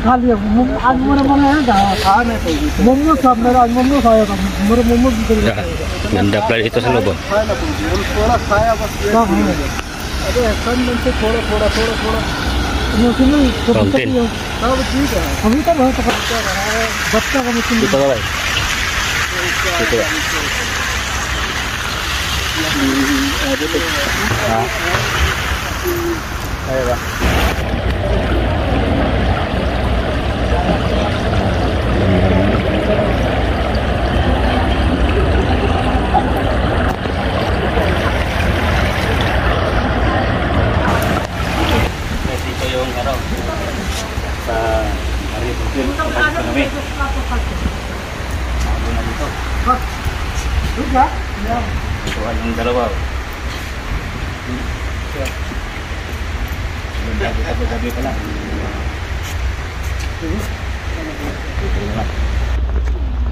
खा लिया आज मेरा मन है खाने मोमोज सब मेरा आज मोमोज खाया था मेरा momos ganda pala dito sa loob. थोड़ा खाया बस अरे सन में से थोड़ा मौसम सब ठीक है अभी तो बहुत बच्चा का मौसम Dito ba? Dito ba? Ha? Ayo ba? Dito yung ano sa hari Bukil tempat kami. Ako na dito. Ito ang dalawa. Gabi pa lang.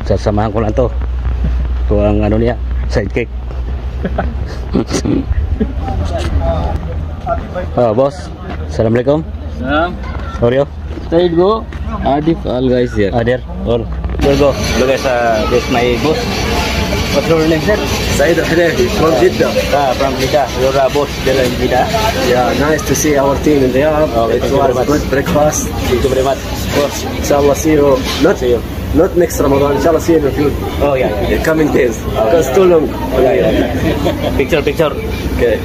Sasamahan ko lang to. Ito ang ano niya, sidekick. Boss. Assalamualaikum. Salam. How are you? Side go. Adif, all guys here. There. All. There go. Hello guys, this is my boss. What's your name, sir? Saeed Al-Hanafi from Jeddah. From Jeddah. Your boss there in Jeddah. Yeah, nice to see our team in Riyadh. Okay, It thank you very was much. good breakfast. Thank you very much. Of course, inshallah, see you. Not next Ramadan. Inshallah, see you in the future. Oh yeah. The coming days. Because too long. Yeah. Picture. Okay.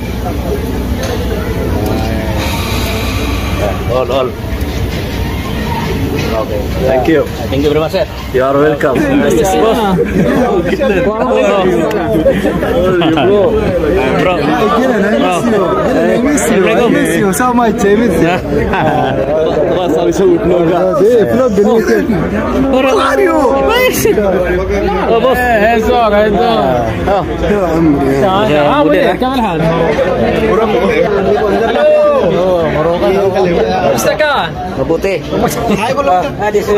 All. Okay. Thank you. Thank you very much, sir. You are welcome. Nice to see you. Bro. I miss you so much I miss you How are you? Oh, boss. Basta ka? Mabuti. Hi bolo This is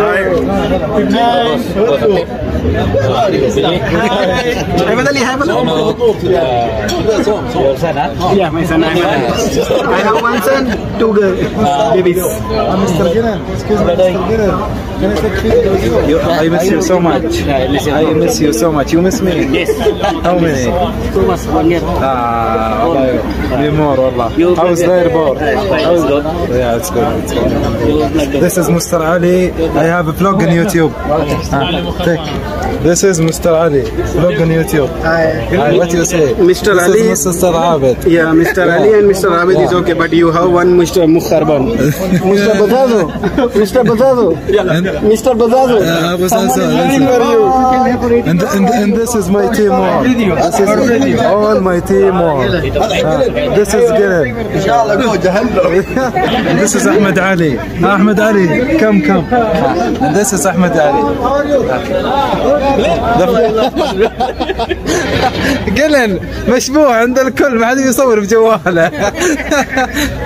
Hi badali hi bolo your son, huh? Yeah my son I have one son two girls babies Mr. Ginan excuse me Mr. Ginan can I take picture with you I miss you so much. I miss you so much. You miss me? Yes. How many? Too much 1 year. Be more, wallah. I was there, bro. Good. Yeah, it's good. This is Mr. Ali. I have a vlog on YouTube. Take. This is Mr. Ali. Vlog on YouTube. Hi. What you say? Mr. This Ali. is Mr. Abed. Yeah, Mr. Ali and Mr. Abid is okay, but you have one Mr. Mukharban. Mr. Badazo. Mr. Badazo. Mr. Badazo. And this is my team all. This is all my team all. This is Gillen. This is Ahmed Ali. Ahmed Ali, come. And this is Ahmed Ali. Gillen مشبوه عند الكل ما حد يصور بجواله.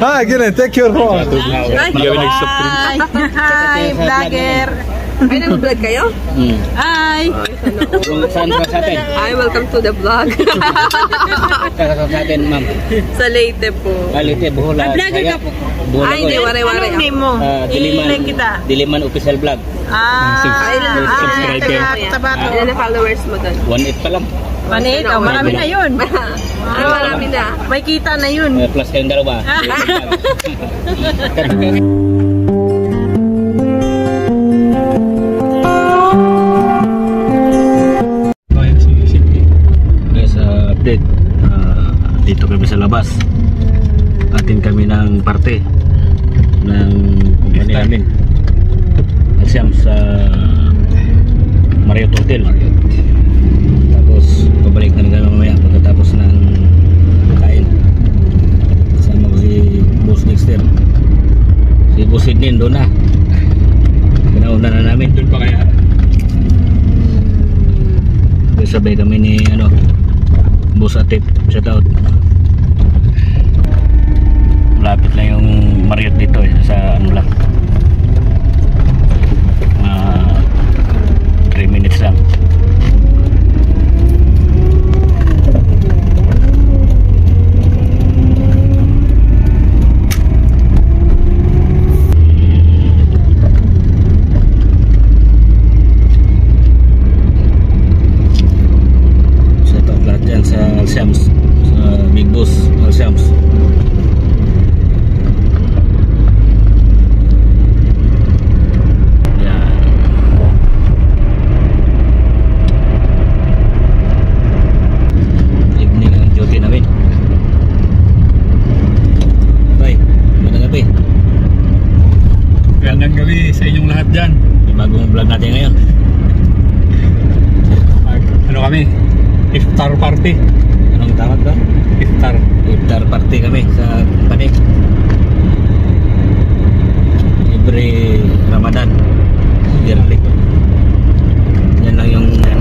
ها Gillen, take your phone. Hi, vlogger. Ay, nag-vlog kayo? Hi! Saan ka sa atin? Hi, welcome to the vlog. Saan sa atin, ma'am? Sa Leyte po. Leyte, Bohol. Vlogger ka po. Ay, hindi, wari-wari. Anong name mo? Diliman Official Vlog. Subscriber. Ilan na followers mo doon? 1.8 pa lang. 1.8? Marami na yun. Marami na. May kita na yun. Plus kayong dalawa. Update, dito kami sa labas, atin kami ng parte ng kumpanya namin Asyam sa Marriott Hotel. Tapos pabalik na kami mamaya pagkatapos ng kain. Sama ko si Boss Dexter, si Boss Sidnin doon na, pinauna na namin doon pa kaya. Sabay kami ni Boss Atip, shout out. Malapit lang yung Marriott dito sa ano lang, 3 minutes lang. birthday sa inyong lahat dyan. Yung bagong vlog natin ngayon. Ano kami? Iftar party. Anong tawag ba? Iftar. Iftar party kami sa company. Every Ramadan. Yearly. Yan lang yung unahan.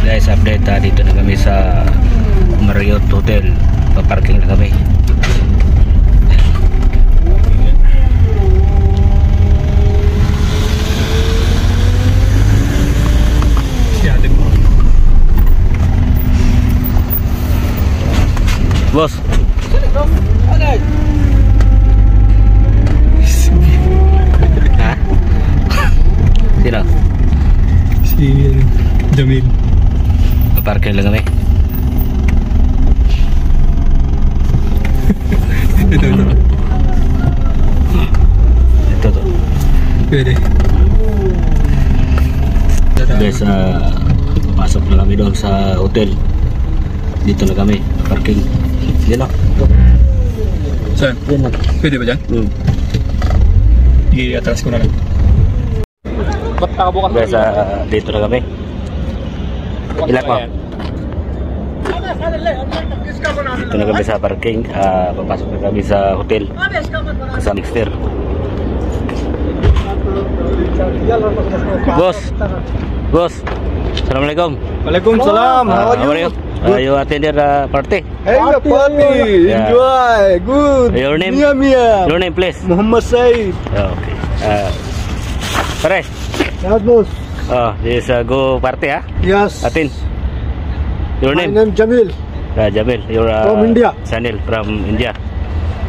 Guys, update dito na kami sa Marriott Hotel. Paparking na kami. Boss. Ha? Sino? Si Jamil. Paparking lang kami. Ito. Ito to. Pwede. Guys, papasok na kami doon sa hotel. Dito na kami, parking. Yan na. Saan? Yan na. Pwede ba dyan? I-atras ko na lang. Guys, dito na kami. Ilan mo? Dito na kami sa parking. Papasok na kami sa hotel. Sa Mixter. Boss. Boss. Assalamualaikum. Waalaikumsalam. How are you? You attended the party? Hey, party. Yeah. Enjoy. Good. Your name? Mia Mia. Your name, please. Muhammad Said. Okay. Pare. Yes, boss. This go party, ha? Yes. Atin. Your My name? name Jamil. Jamil. You're From India. Sanil from India.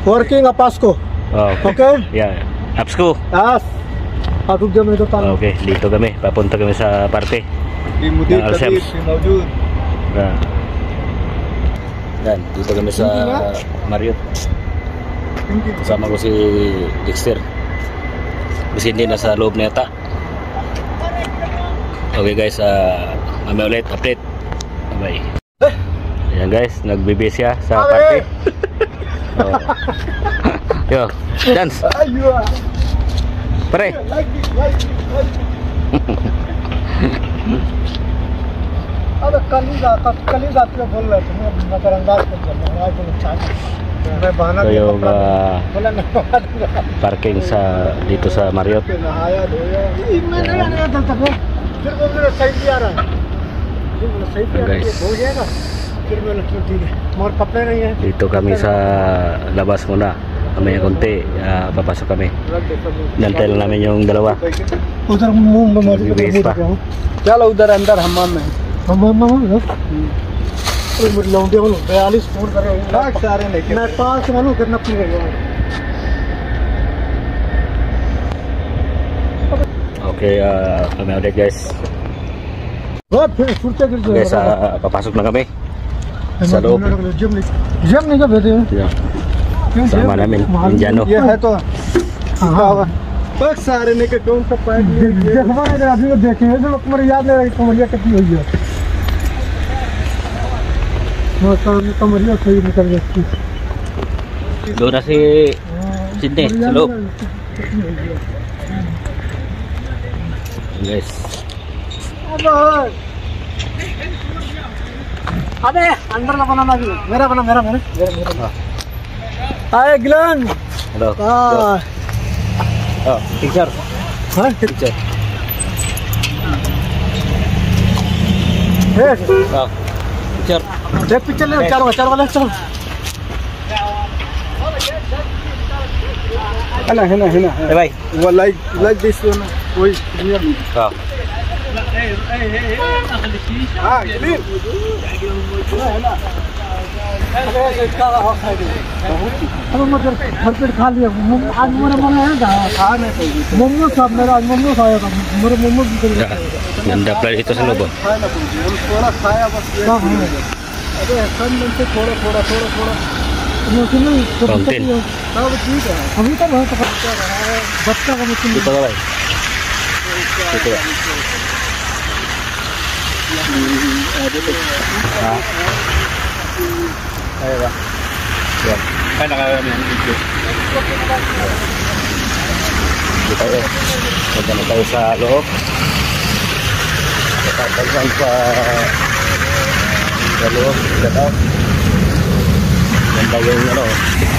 Working at Pasco. Okay? Yeah. Apsco. Yes. Atug jam ito talo. Okay, dito kami. Papunta kami sa party. Di mudir Yang Alsem. tadi mawjud. Yan, dito kami sa Marriott. Kasama ko si Dexter. Kasi hindi nasa loob na yata. Okay guys, mamaya ulit update. Bye. Ayan guys, nagbibis siya sa party. Yo, dance. Pare. अब कल ही जाते बोल रहे थे मैं नजरअंदाज कर दिया मैं बहाना Ito yung wala na parking sa dito sa Marriott. नहाया धोया मैं नहीं चलता को फिर वो मेरा सही भी आ रहा है फिर मेरा सही भी आ रहा है Guys. हो जाएगा फिर मैंने ठीक है मोर कपड़े नहीं है Dito kami sa labas muna. Mamaya konti, papasok kami. Nantay lang namin yung dalawa. उधर मुंह में मारी Bibihis pa. चलो उधर अंदर हमाम में हमाम में अरे मुझे लौंडे बोलो 42 फोन कर रहे हैं सारे नहीं मैं 5 मानो करना पड़ेगा Okay, kami ulit guys. वो फिर छुट्टे गिर Guys, papasok na kami sa loob. Gym नहीं का भेजे Yeah. Sama namin, Indiano. ये है तो हाँ बस सारे ने के कौन सा पैक देखो ना इधर अभी देखे हैं जो तुम्हारे याद नहीं रही कमरिया कितनी हुई है वो कमरिया सही निकल गई Doon na si Sydney sa loob. Guys, अबे अंदर का बनाना भी मेरा बना मेरा आए गिलान hello. हाँ Oh, picture. हाँ Picture. Oh, picture. देख पिक्चर ले चार वाले चल है ना Bye bye. वो लाइक दिस वन वही Oh. हाँ क्लीन अब मतलब भरपेट खा लिया आज मेरा मन है खा नहीं मोमो सब मेरा आज मोमो खाया था मेरे मोमो भी कर Ganda pala dito sa loob. Oh. थोड़ा खाया बस अबे ऐसा नहीं से थोड़ा Fountain. सब ठीक है अभी तो बहुत बच्चा का मुझे Dito ka ba? Dito ba? Ha? Kaya ba? Yan. Kaya nakakaya mo yan. Dito tayo. Punta na tayo sa loob. Tatagyan sa loob. Get out. Yan daw yung ano,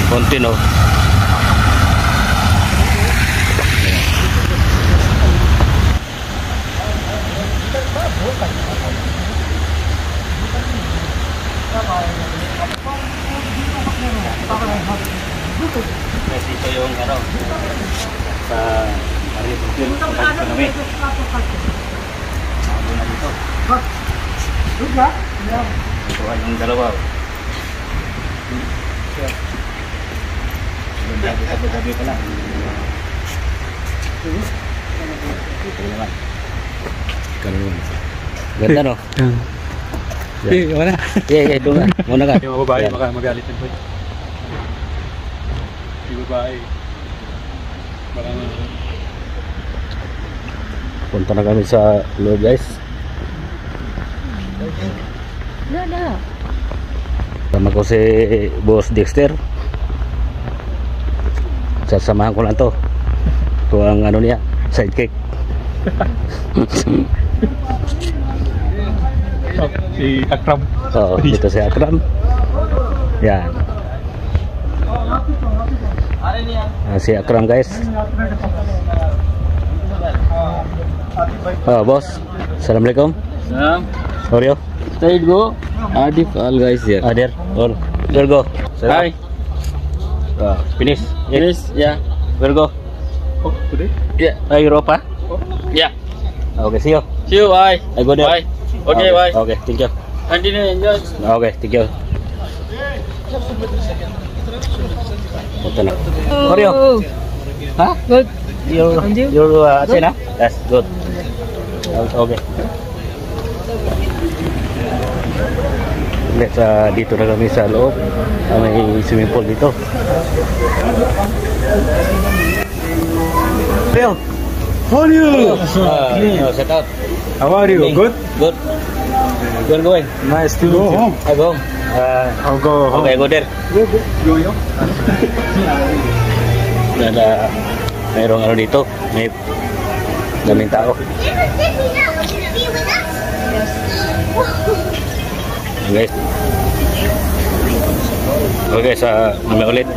konti no. Guys, ito yung ano sa Marriott Hotel. Punta kami. Ako na dito. Ito ay yung dalawa. Gabi pa lang. Ito naman. Ganun. Ganda no? Iya, mana? Iya, doon na. Muna ka. Yung mga babae, baka magalit din po. Yung babae. Baka Punta na kami sa loob guys. Sama ko si Boss Dexter. Sasamahan ko lang to. Ito ang ano niya, sidekick. si Akram. Oo, dito si Akram. Yan. Si Akram guys. Oh, boss. Assalamualaikum. Salam. How are you? Straight go. Adif all guys here. There. All. There go. Hi. Finish. Yes. Yeah. Where go? Oh, today? Yeah. Europa. Yeah. Okay, see you. See you. Bye. I go there. Bye. Okay. Bye. Okay, thank you. Continue enjoy. Okay, thank you. Punta na. How are you? Huh? Good. You're Asena? Yes, good. Okay. Let's dito na kami sa loob. May swimming pool dito. Leo. How are you? Set out. How are you? Good? Good. Where going? Nice to go home. I go home. I'll go home. Okay, go there. Yo. Dan mayroong ano dito, may daming tao. Guys. Okay, mamaya ulit.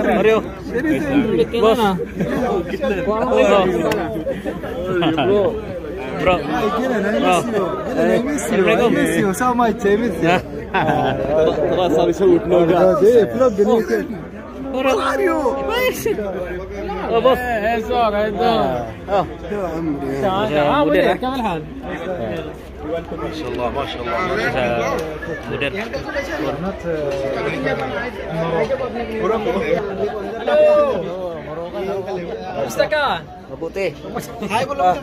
Mario. Boss. Bro. I miss you so much. I miss you. How are you? Oh, boss. ما شاء الله مدير Ustakan. mabuti. Hi, belum.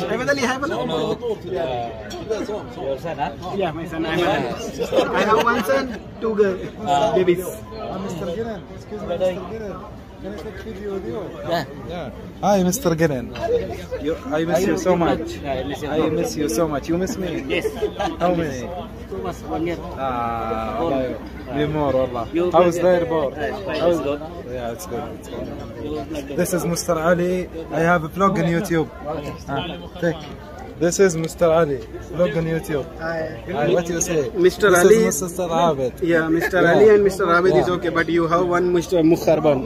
Hai Madali, hi belum. Yeah, my son. I have one son, two girls, babies. Mr. Ginan, excuse me, Mr. Ginan. Can I take video with you? Yeah. Hi, Mr. Ginan. I miss you so much. I miss you so much. You miss me? Yes. How many? 1 year. والله me more والله. How is the airport? How is good? Yeah, it's good. It's good. This is Mr. Ali. I have a vlog on YouTube. Take. This is Mr. Ali. Vlog on YouTube. Hi. What you say? Mr. This Ali. is Mr. Abed. Yeah, Mr. Ali and Mr. Abed is okay, but you have one Mr. Mukharban.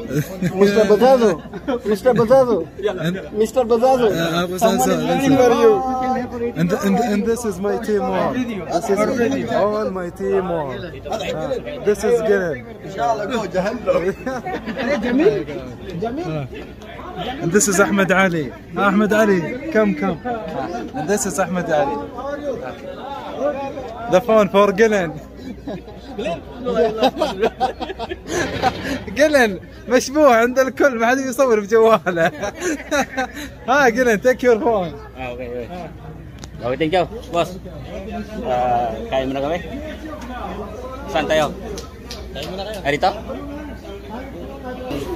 Mr. Bazazo. Mr. Bazazo. Mr. Bazazo. Someone is looking for you. And this is my teamwork. This is all my teamwork. This is good. And this is Ahmed Ali. Ahmed Ali, come. And this is Ahmed Ali. The phone for Gillen. Gillen مشبوه عند الكل ما حد يصور بجواله. ها Gillen, take your phone. Okay. Okay, thank you, boss. Kain muna kami. Saan tayo? Dito?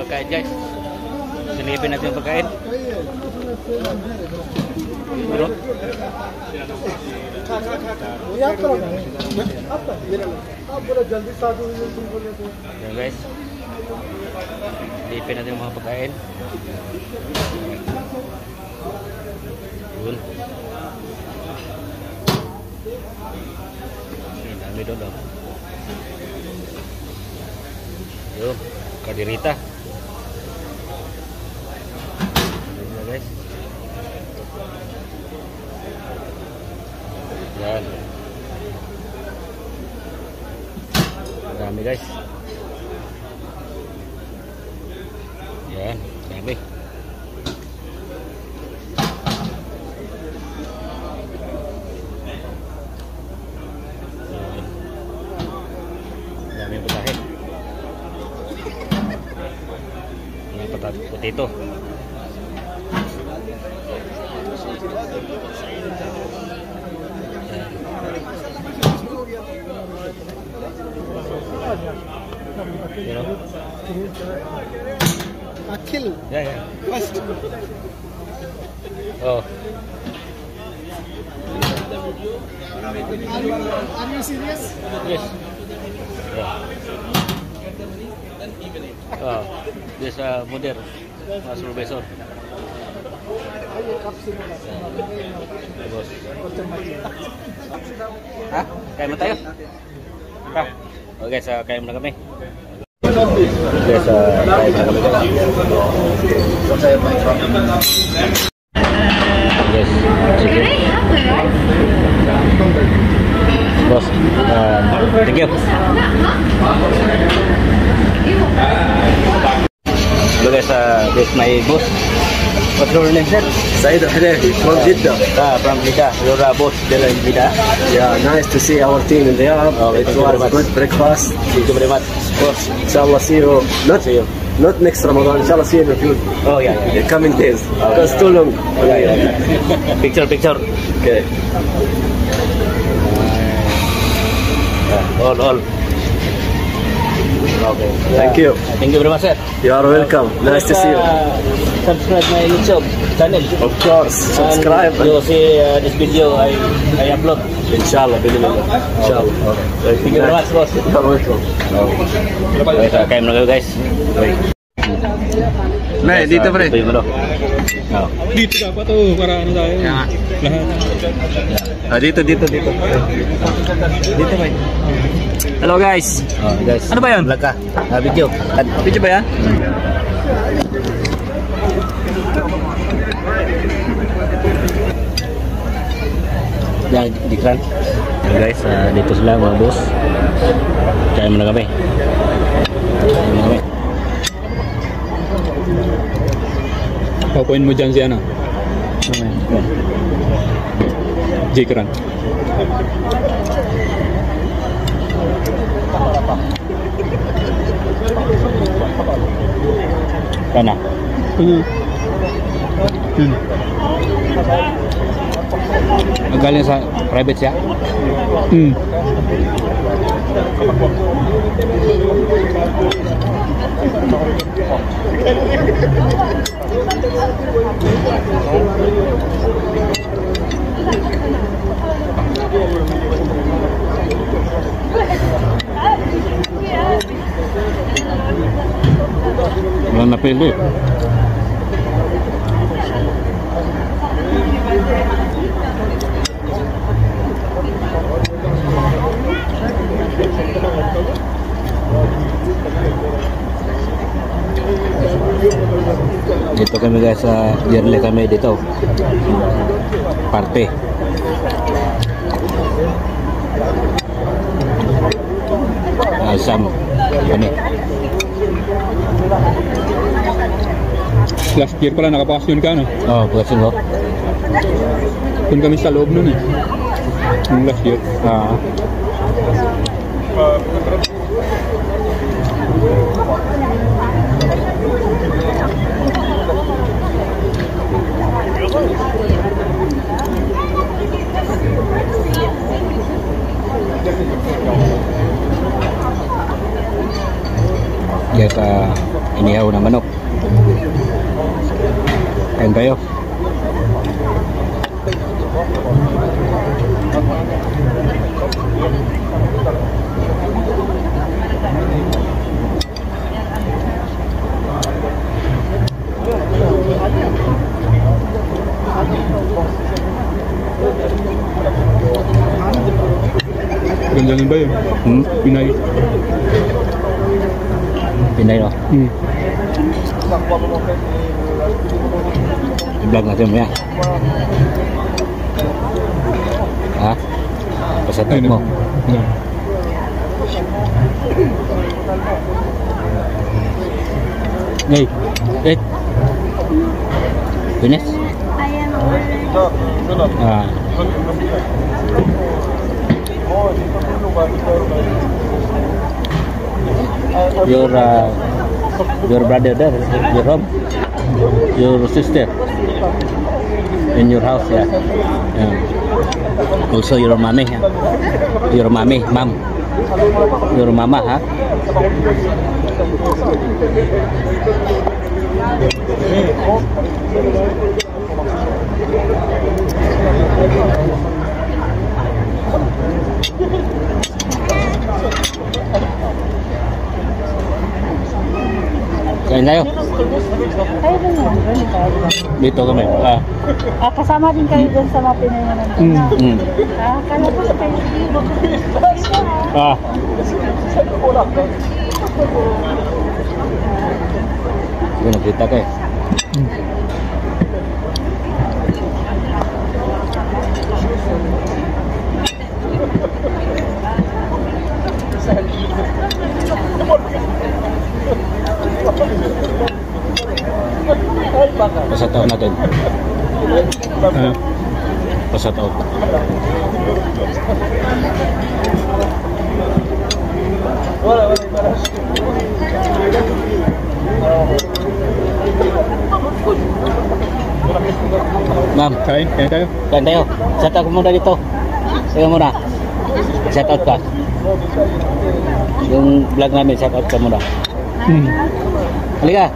Pagkain, guys. Silipin natin yung pagkain. Bro? Yan guys. Silipin natin yung mga pagkain. Yun. Dami doon daw. Yun. Kadirita. Yan guys. Yan. Dami guys. Yan. Dami. Dami yung putahe. Yung potato. You know? Akhil. Yeah. First. Oh. Are you serious? Yes. Yeah. Oh, this Mudir, Mas Profesor. Bos. Hah? Kain mo tayo? Ka. Okay, kain muna kami. Okay, kain muna kami. Yes, sige. Bos, thank you. Hello guys, this is my boss. What's your name, sir? Saeed Al-Hadafi from Jeddah. From Jeddah. You're a boss there in Jeddah. Yeah, nice to see our team in Riyadh. It was a good breakfast. Thank you very much. Of course, inshallah see you. Not next Ramadan. Inshallah see you in the future. Oh yeah. The coming days. Because too long. Yeah. Picture. Okay. All. Okay. Thank you. Thank you very much, sir. You are welcome. Nice to see you. Subscribe my YouTube channel. Of course. Subscribe. And you see this video I upload. Inshallah. Inshallah. Thank you very much, boss. You are welcome. Okay, kain muna kayo guys. Okay. Nay, dito pre. Dito yung ano. Oh. Dito dapat para ano tayo. Lahat. Dito. Dito pre. Hello guys. Oh, guys. Ano ba 'yon? Vlog ka. Video. Video ba 'yan? Yan, dikran. Guys, dito sila mga boss. Kaya muna kami. Paupuin mo dyan si ano? Jikran. Kana. Galing sa private siya? Wala napili. Dito kami guys sa yearly kami dito. Party. Asam. Ini. Last year pala nakapakasyon ka no? Oh, bakasyon ko. Doon kami sa loob nun eh. Yung last year. Guys, inihaw na manok. Kain tayo. Ganda ba yun? Pinay. Pinay no? I-vlog natin mo yan. Ha? Pasatag mo. Hey, wait. Finish? Your brother there, your home, your sister in your house, yeah. Also your mommy, mom, your mama, huh? Kain tayo. Kayo din yan, Dito kami. kasama din kayo dun sa mga Pinay na nandun. Kala ko sa kayo dito. Yun, nakita kayo. Pasataw natin. Pasataw. Ma'am, Kain tayo. kain tayo. Shout out muna dito. Sige muna. Shout out ka. Yung vlog namin, shout out ka muna. Halika.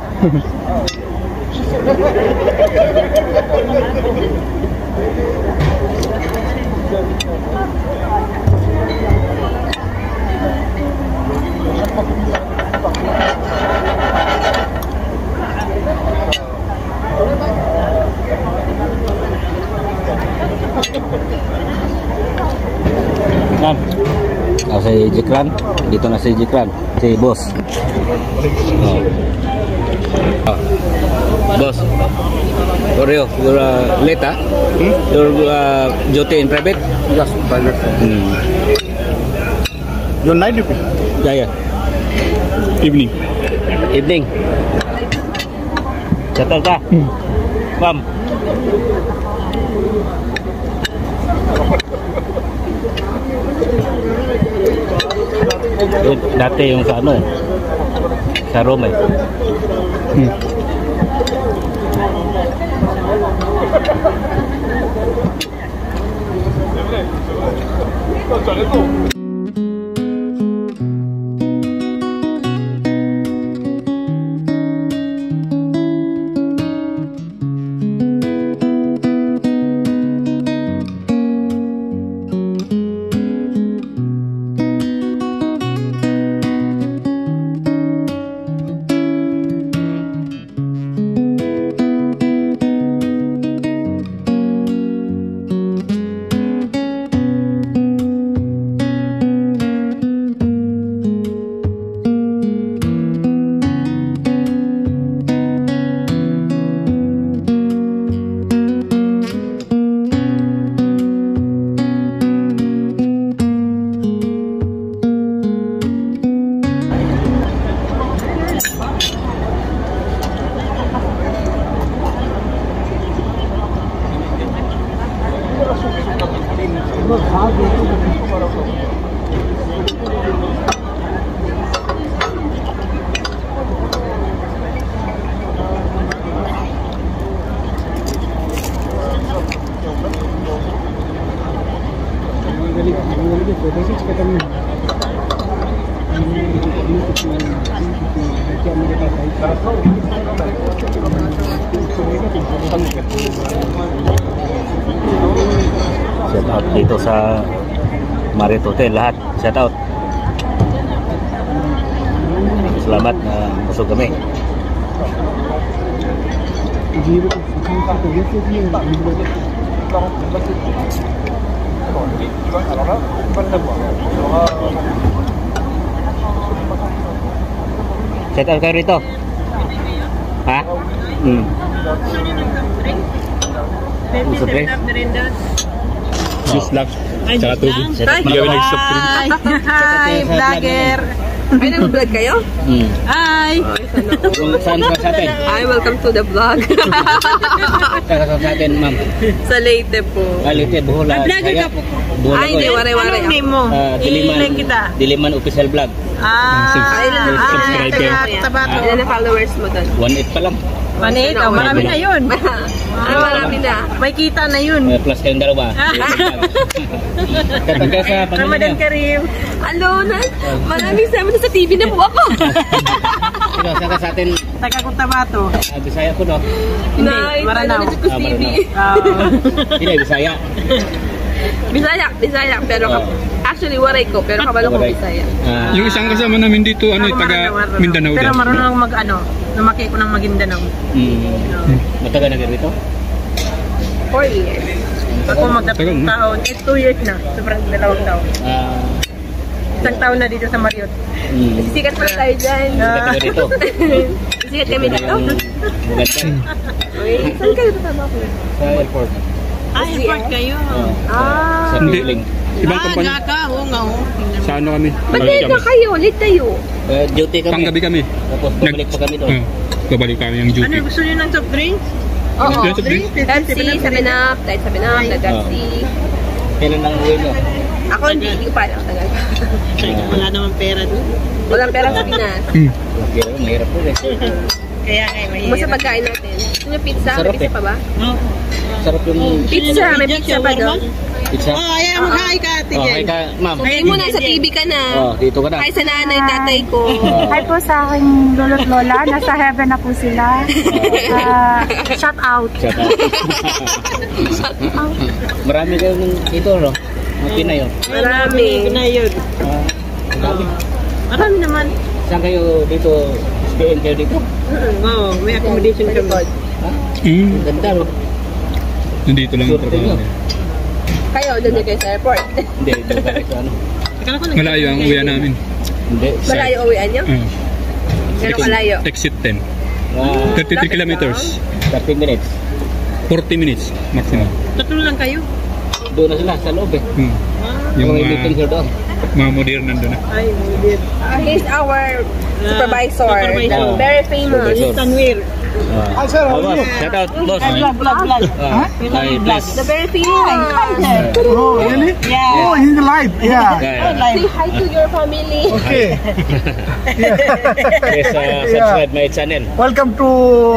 Jikran. Dito na si Jikran, si boss. Boss, Oreo, you're late, huh? You're duty in private? Yes, private. Your night duty? Yeah. Evening. Evening. Settle ka? Ma'am. Dati yung sa ano eh. Sa Rome eh. Shout out dito sa Marriott Hotel lahat. Shout out. Salamat na busog kami. Shout out kayo rito. Ha? Gusto drink? Just lang. Tsaka tubig. Hindi kami nag-soft drink. Hi, vlogger. Ay, nag-vlog kayo? Hi! Saan ka sa atin? Hi, welcome to the vlog. Saan ka sa atin, ma'am? Sa Leyte po. Leyte, Bohol. Vlogger ka po. Ay, hindi, wari-wari. Anong name mo? Diliman Official Vlog. Subscriber. Ilan na followers mo doon? 1.8 pa lang. 1.8? Oh, marami na yun. Marami na. May kita na yun. Plus kayong dalawa. Katagay sa pamilya. Ramadan Karim. Ano na? Maraming sama sa TV na po ako. Saan ka sa atin? Taga Cotabato. Bisaya ko, no? Hindi, Maranao. Hindi, Bisaya. Bisaya. Pero actually, waray ko. Pero kabalo ko Bisaya. Yung isang kasama namin dito, taga Mindanao din. Pero marunong lumaki ko ng Maguindanao. Matagal na dito? 4 years. Ako magtatong taon. 2 years na. Sobrang 2 taon. Isang taon na dito sa Marriott. Sisikat pa tayo dyan. Sisikat dito. Sisikat kami dito. Maganda. Saan kayo tatama ko? Sa airport. Airport kayo? Sa Piling. Ibang kumpanya. Sa ano kami? Ba't late na kayo? Late tayo. Duty kami. Panggabi kami. Tapos babalik pa kami doon. Babalik kami yung duty. Gusto niyo ng soft drinks? Oo. Pepsi, 7-Up, Diet 7-Up, Pepsi. Kailan ang uwi nyo? Ako hindi ko pa lang tagal. Wala naman pera doon. Walang pera sa Pinas. Mahirap po eh. Kaya mahirap. Kumusta pagkain natin? Yung pizza? Sarap May pizza pa ba? Sarap yung Pizza, may pizza pa doon. pizza. Ayan, mag-hi ka, Oh, hi ka, ma'am. Hindi mo na, sa TV ka na. Oh, dito ka na. Hi sa nanay, tatay ko. Hi po sa aking lolo't lola. Nasa heaven na po sila. Shout out. Shout out. Marami kayo dito, no? Mga Pinay, oh. Marami. yun. Marami. Marami naman. Saan kayo dito? SPN kayo dito? Oo, may accommodation kami. Ganda, no? Nandito lang yung trabaho. Kayo, doon kayo sa airport. Hindi, dito kayo sa ano. Malayo ang uwian namin. Hindi. Malayo uwian niyo? Gano'ng kalayo? Exit 10. 33 kilometers. 30 minutes. 40 minutes maximum. Tatlo lang kayo? Doon na sila sa loob eh. Yung Mga meeting sila doon. mga modern nandun na. Ay, hindi. He's our supervisor. Supervisor. Very famous. Supervisor. Tanwir. Shout out, boss. Vlog. Hi, please. The very famous. Oh, really? Yeah. Oh, he's live. Yeah. Say hi to your family. Okay. Please subscribe my channel. Welcome to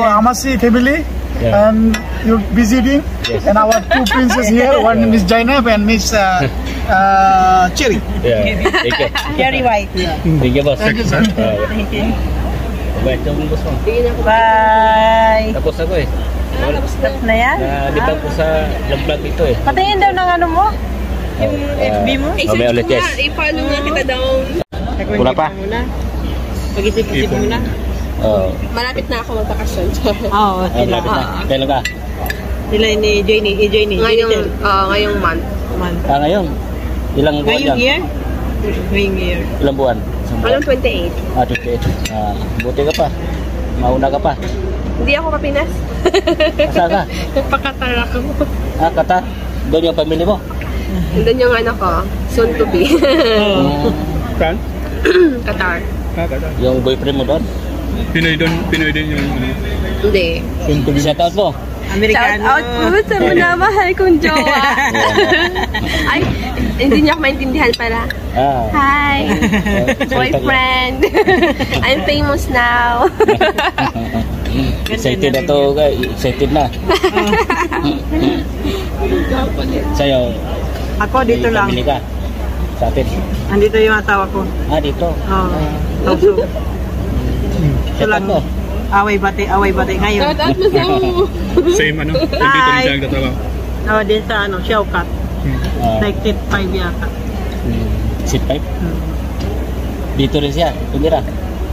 Amasi family. Yeah. And you're visiting. Yes. And our two princes here. One Miss Jainab and Miss Cherry. Yeah. Thank you. Very white. Thank you, boss. Thank you. Bye, ito boss mo. Bye. Tapos ako eh. Tapos na yan? Nalibang ko sa vlog ito eh. Patingin daw ng ano mo? Yung FB mo? May ulit, yes. I-follow nga kita down. Wala pa? Pag-isip-isip muna. Oo. Malapit na ako magbakasyon. Oo, sila. Malapit na. Kailan ka? Sila ni Johnny. Ngayong month. Ngayon. Ilang buwan Ngayong yan? year? Ngayong year. Ilang buwan? Isang buwan? Anong 28? 28. Buti ka pa. Mauna ka pa. Hindi ako kapinas. Asa ka? Nagpakatara ko. Qatar? Doon yung pamilya mo? Doon yung anak ko. Soon to be. Saan? Qatar. Yung boyfriend mo doon? Pinoy din yung Hindi. Shout out mo. Amerikano. Shout out po sa minamahal kong jowa. Ay, hindi niya ako maintindihan pala. Hi, boyfriend. I'm famous now. Excited na to, guys. Excited na. Sa'yo, Ako dito lang. pamili ka. Sa atin. Andito yung asawa ko. Dito. Oo. Tawso. Shout out mo. Away bati ngayon. Shout out mo sa same ano. Dito din siya nagtatawa. Oo, din sa ano, Showcut. Like tip 5 yata. Sit pipe. Dito rin siya. Tumira.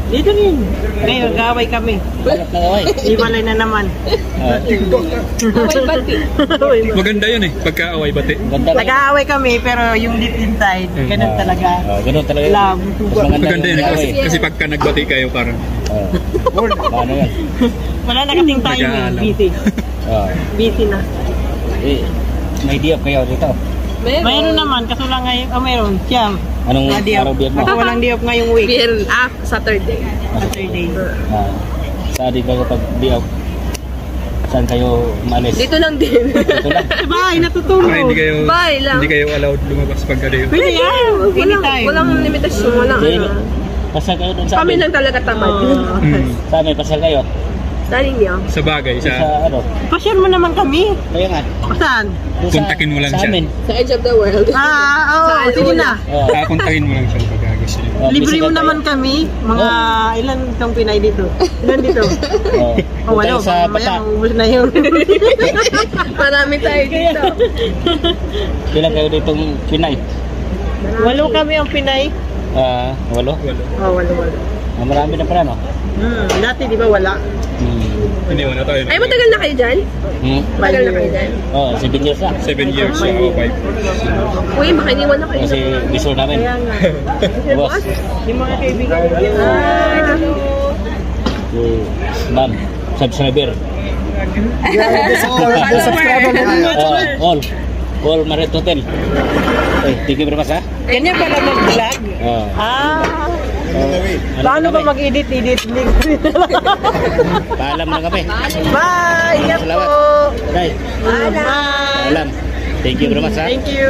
Dito rin. Ngayon, gaway kami. Balap na gaway. Ibalay na naman. away bati. Maganda yun eh. Pagka-away bati. Ganda lang. Nag-aaway kami, pero yung deep inside, ganun talaga. Ganun talaga. Love. Mas Maganda yun eh. away. Kasi pagka nagbati kayo parang Paano yan? Wala na kasing time eh. Nag-aalam. Busy. Busy na. May diop kayo dito. Mayroon naman, kaso lang ngayon, mayroon. Siyam. Anong Diop. araw diop mo? Ako walang diop ngayong week. Saturday. Saturday. Saan din kayo pag diop? Saan kayo umalis? Dito lang din. Dito lang. Bye, natutulog. Bye lang. Hindi kayo allowed lumabas pagka dayo. Pwede yan. Anytime. Walang limitasyon. Walang Hindi. ano. Pasal kayo dun sa Kami amin. lang talaga tamad. Sa amin, pasal kayo. Saan niyo? Sa bagay, Sa ano? Pa-share mo naman kami. Kaya nga. Saan? Dun sa- Kontakin mo lang sa siya. amin. Sa Edge of the World. Oo, sige na. Kakontahin mo lang siya pagka gusto niyo. Libre Bisigan mo tayo. naman kami. Mga ilan itong Pinay dito? Ilan dito? Punta Wala. sa Bata. Ubus na yun. Marami tayo dito. Ilan kayo ditong Pinay? 8 kami ang Pinay. 8? Walo. Oh, 8. Marami na pala, no? Dati di ba wala? Hindi mo na tayo. Ay, matagal na kayo dyan? Matagal na kayo dyan? 7 years na. 7 years o 5. Uy, baka iniwan na kayo. Kasi bisor namin. Kaya nga. Boss. Yung mga kaibigan. Ma'am, subscriber. All Marit Hotel. Thank you very much, ha? Ganyan pala mag-vlog? Paano ba mag-edit? Paalam na kami. Bye! Ingat po! Bye. Paalam. Thank you very much, ha? Thank you.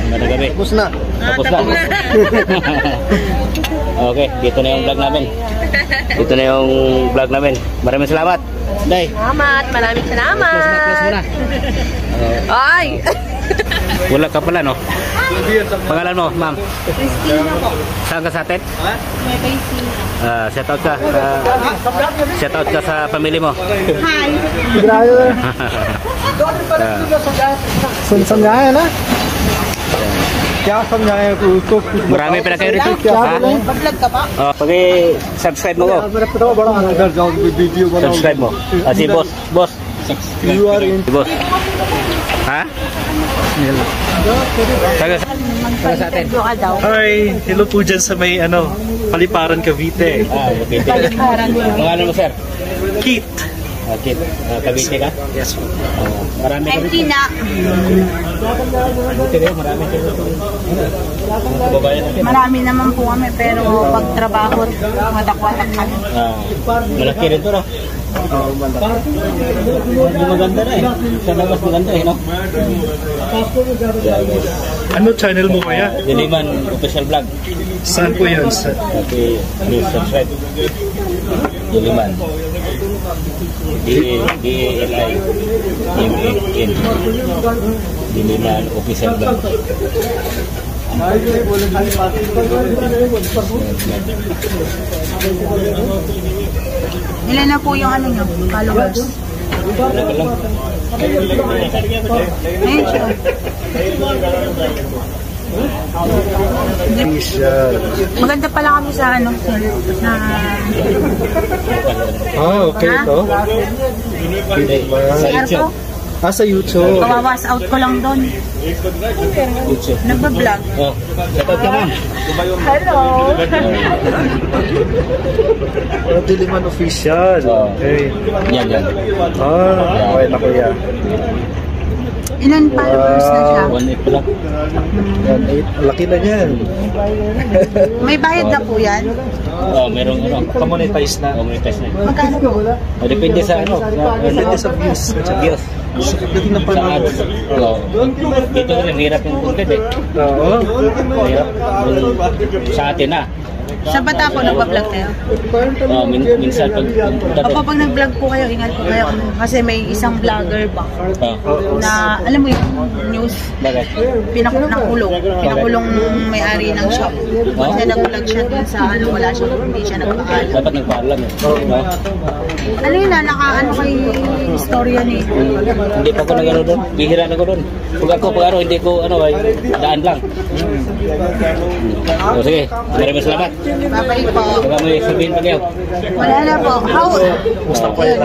Magandang gabi. Tapos na. Tapos na. Okay, dito na yung vlog namin. Dito na yung vlog namin. Maraming salamat. Day. Maraming salamat. Close muna. Ay! Wala ka pala, no? Pangalan mo, ma'am? Christina po. Saan ka sa atin? May Shout out ka sa pamilya mo. Hi! समझाया ना क्या समझाया उसको Marami pa na kayo rito. Mag-vlog ka pa? Pag-subscribe mo ko. बताओ बड़ा अंदर जाओ वीडियो बनाओ Subscribe mo. Si boss. you are in Si boss. Ha? Taga sa atin. Hi, hello po dyan sa may Paliparan, Cavite. Cavite. Pangalan mo, sir? Keith. Keith. Cavite ka? Yes po. Marami ka dito. Tina. Marami ka dito. Kababayan natin. Marami naman po kami pero pag trabaho, watak-watak kami. Malaki rin ito, no? Maganda na eh. Sana mas maganda eh, no? Ano channel mo kaya? Diliman Official Vlog. Saan po yun? Okay, please subscribe. Diliman. D-A-L-I-M-A-N. Diliman Official Vlog. Ilan na po yung nyo, followers? Ayun siya. Maganda pala kami sa Okay to. sa YouTube. Sa YouTube. Kawawas out ko lang doon. Nagba-vlog. Shoutout ka, ma'am. Hello! Diliman Official. Okay. Yan. Okay na kuya. Ilan followers na siya? 1.8 pa lang. 1.8. Laki na yan. May bayad na po yan? Merong Kamonetize na. Monetize na. Magkano po? Depende sa Depende sa views. Sa views. Sakit na Sa ads. Dito rin, hirap yung content eh. Oo. Hirap. Sa atin na. Sa bata po nagpa-vlog kayo? Minsan pag Opo, pag nag-vlog po kayo, ingat po kayo. Kasi may isang vlogger ba na, alam mo yung news, pinakulong may-ari ng shop. Kasi nag-vlog siya dun sa wala siya, hindi siya nagpaalam. dapat nagpaalam eh. Ano yun nakaano kay istorya ni? Hindi pa ako nag-ano doon. Bihira na ko doon. Pag hindi ko daan lang. Sige, maraming salamat. Babay po. Baka may sabihin pa kayo. Wala na po.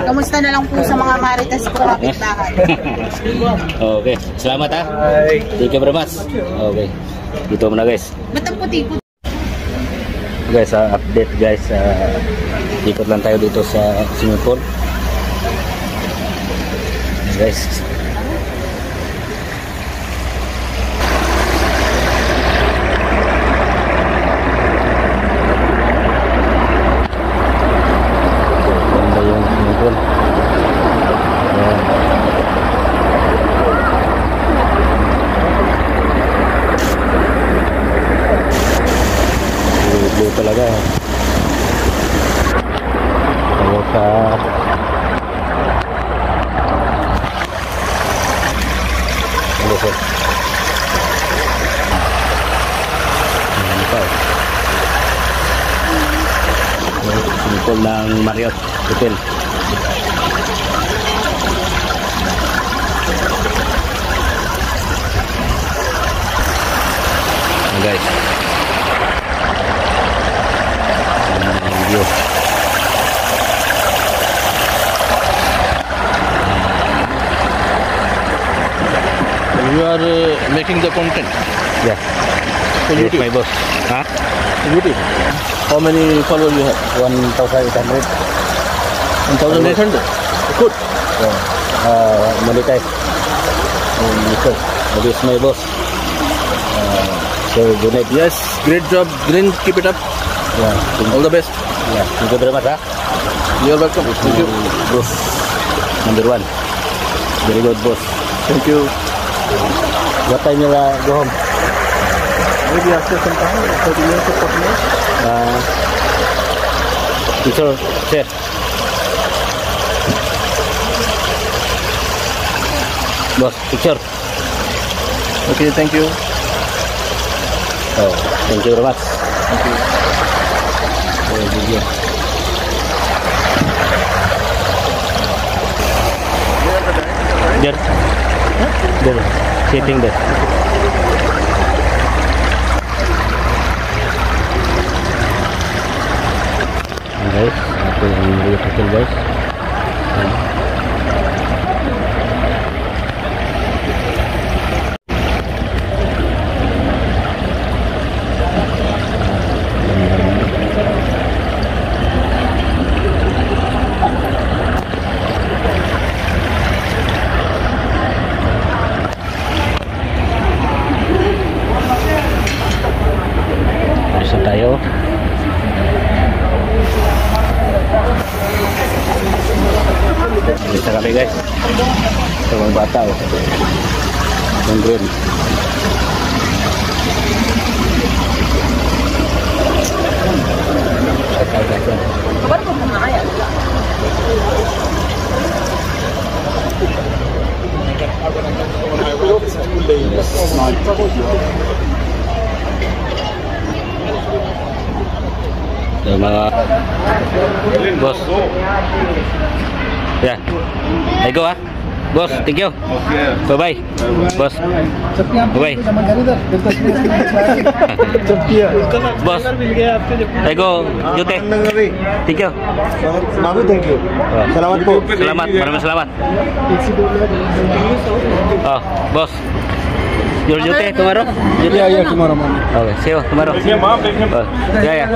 Kamusta na lang po sa mga marites ko kapitbahay? Okay, salamat ha. Thank you very much. Okay, dito muna guys. Ba't ang puti-puti? Guys, update guys. Ikot lang tayo dito sa swimming pool. Guys. Talaga tayo sa Luzon. Singkol ng Marriott Hotel. Guys, you are making the content. Yeah. For YouTube. My boss. Huh? YouTube. How many followers you have? 1,800. 1,800. Good. Monetize. That is my boss. So donate. Yes, great job. Green, keep it up. Yeah. All the best. Yeah. Thank you very much. You are welcome. Thank you. Boss. Number 1. Very good boss. Thank you. What time you go home? Maybe after some time, 30 minutes or 40 minutes. Picture, share. Boss, picture. Okay, thank you. Oh, thank you very much. Thank you. There. There. Sitting there. Guys, aku yang Marriott Hotel guys. marami guys. Ito mga bata oh. Yung green. Yung mga boss. Yeah. I go ah. Boss, thank you. Bye bye. Boss. Bye bye. Boss. I go. Jute. Thank you. Thank you. Salamat po. Selamat, maraming salamat. Oh, boss. Your duty tomorrow? Yeah, tomorrow morning. Okay, see you tomorrow. Yeah.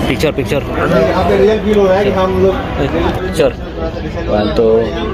Picture. Picture. 1, 2.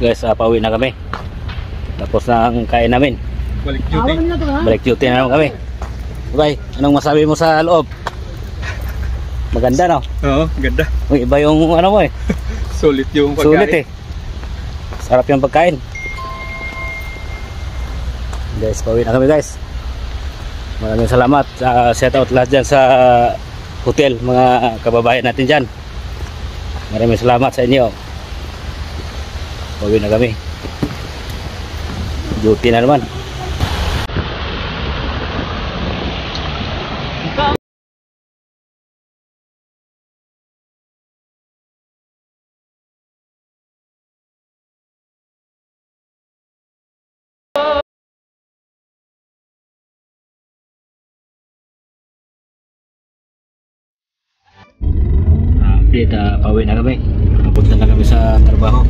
Guys, pauwi na kami. Tapos na ang kain namin. Balik duty na naman kami. Bye. Anong masabi mo sa loob? Maganda no? Oo, ganda. Uy, iba yung ano mo eh. Sulit yung pagkain. Sulit eh. Sarap yung pagkain. Guys, pauwi na kami guys. Maraming salamat. Shout out lahat dyan sa hotel, mga kababayan natin dyan. Maraming salamat sa inyo. Pauwi na kami. Duty na naman. Update, pauwi na kami. Napunta na kami sa trabaho.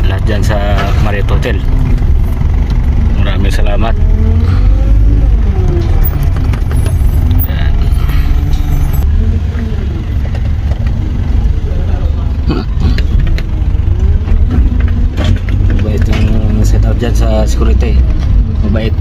Lahat dyan sa Marriott Hotel. Maraming salamat. Mabait yung setup dyan sa security. Mabait.